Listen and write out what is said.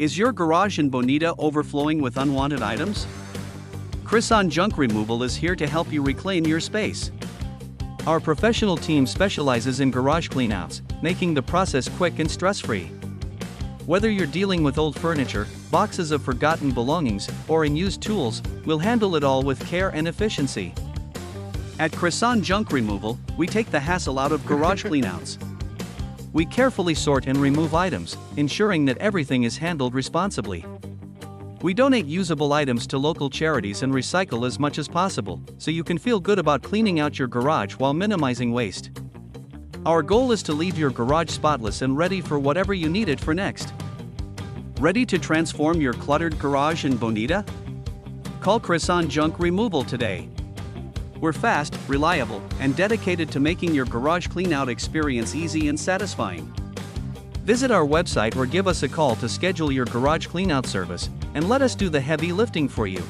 Is your garage in Bonita overflowing with unwanted items? Crisan Junk Removal is here to help you reclaim your space. Our professional team specializes in garage cleanouts, making the process quick and stress-free. Whether you're dealing with old furniture, boxes of forgotten belongings, or unused tools, we'll handle it all with care and efficiency. At Crisan Junk Removal, we take the hassle out of garage cleanouts. We carefully sort and remove items, ensuring that everything is handled responsibly. We donate usable items to local charities and recycle as much as possible, so you can feel good about cleaning out your garage while minimizing waste. Our goal is to leave your garage spotless and ready for whatever you need it for next. Ready to transform your cluttered garage in Bonita? Call Crisan Junk Removal today. We're fast, reliable, and dedicated to making your garage cleanout experience easy and satisfying. Visit our website or give us a call to schedule your garage cleanout service, and let us do the heavy lifting for you.